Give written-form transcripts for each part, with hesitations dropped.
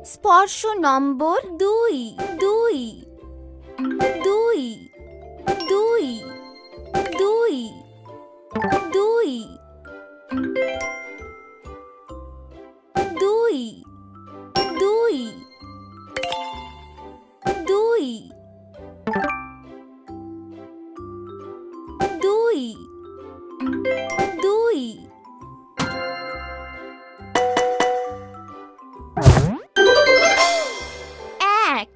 স্পর্শ নম্বর 2 2 2 2 2 2 2 2 2 2 2 এক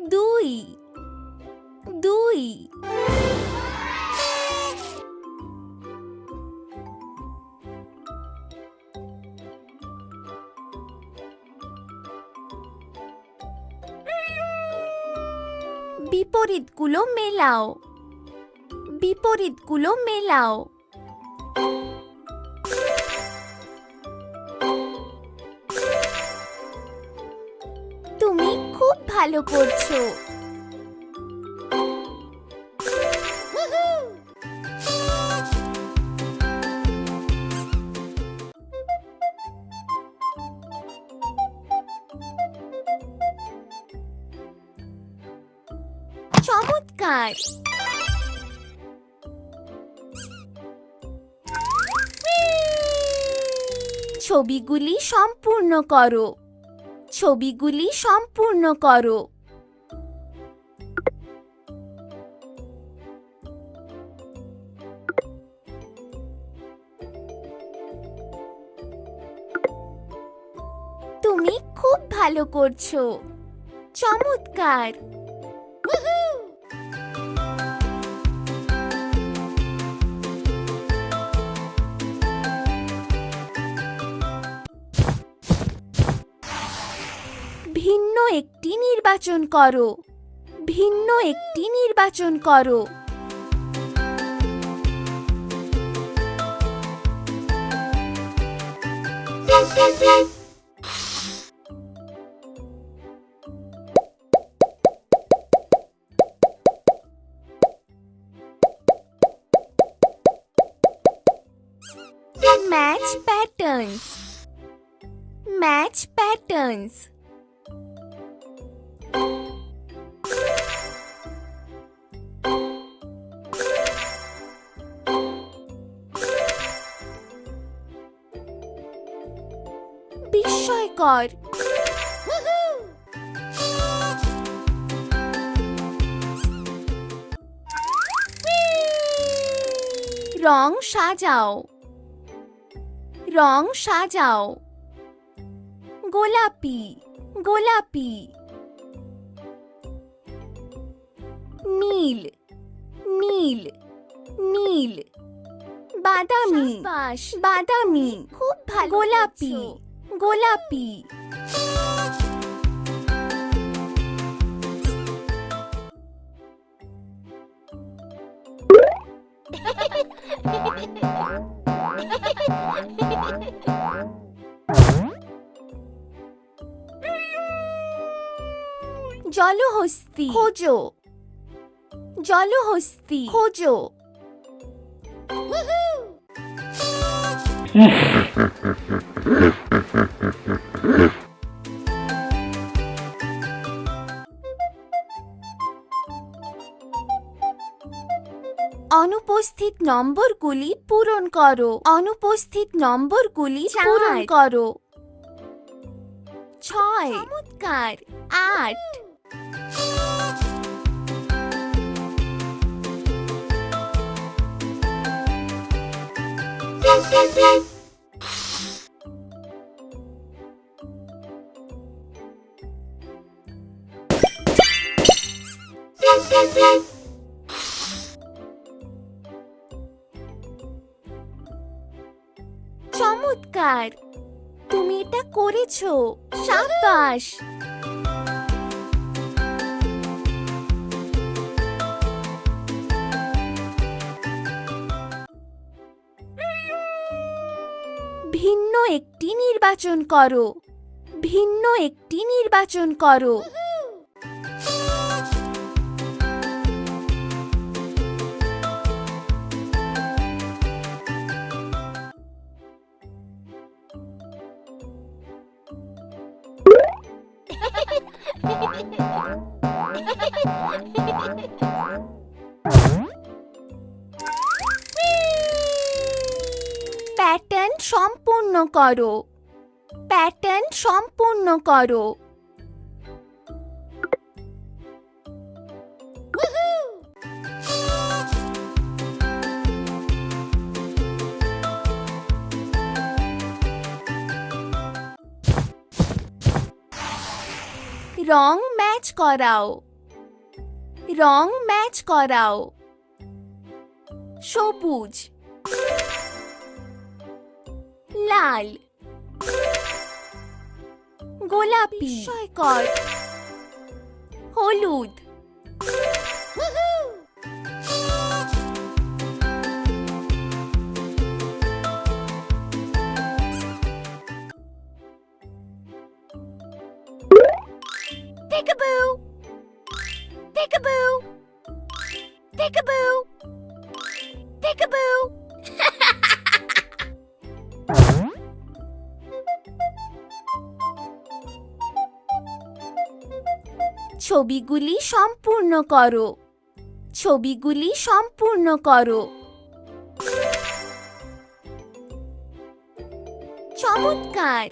2 2 বিপরীতগুলো মেলাও বিপরীতগুলো মেলাও তুমি খুব ভালো করছো চমৎকার ছবিগুলি সম্পূর্ণ করো ছবিগুলি সম্পূর্ণ করো তুমি খুব ভালো করছো চমৎকার ভিন্ন একটি নির্বাচন করো ভিন্ন একটি নির্বাচন করো ম্যাচ প্যাটার্নস ম্যাচ প্যাটার্নস বিস্ময়কর রং সাজাও রং সাজাও গোলাপি গোলাপি নীল নীল নীল বাদামি বাদামি খুব ভালো গোলাপি গোলাপি জলহস্তি খোঁজো জলহস্তি খোঁজো অনুপস্থিত নম্বরগুলি পূরণ করো অনুপস্থিত নম্বরগুলি পূরণ করো 6 চমৎকার 8 চমৎকার তুমি এটা করেছো শাবাশ ভিন্ন একটি নির্বাচন করো ভিন্ন একটি নির্বাচন করো প্যাটার্ন সম্পূর্ণ করো। প্যাটার্ন সম্পূর্ণ করো। রং ম্যাচ করাও। রং ম্যাচ করাও। সবুজ, লাল, গোলাপি, বিস্ময়কর, হলুদ, Peekaboo! Peekaboo! Peekaboo! Peekaboo! ছবিগুলি সম্পূর্ণ করো। ছবিগুলি সম্পূর্ণ করো। চমৎকার!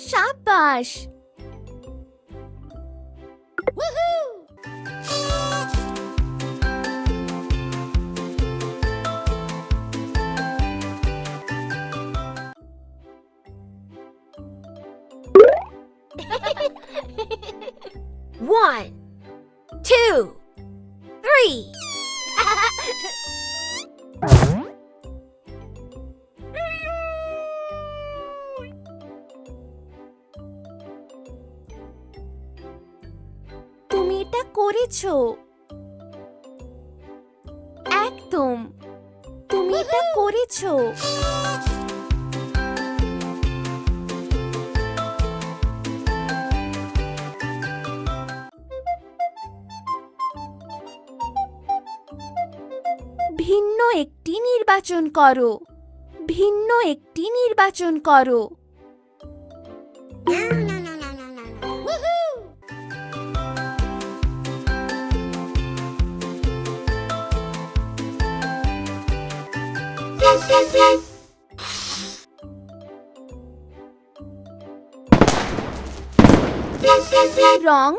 শাবাশ! One, two, three. তুমি এটা করেছো। একদম, তুমি এটা করেছো। ভিন্ন একটি নির্বাচন করো। ভিন্ন একটি নির্বাচন করো। রং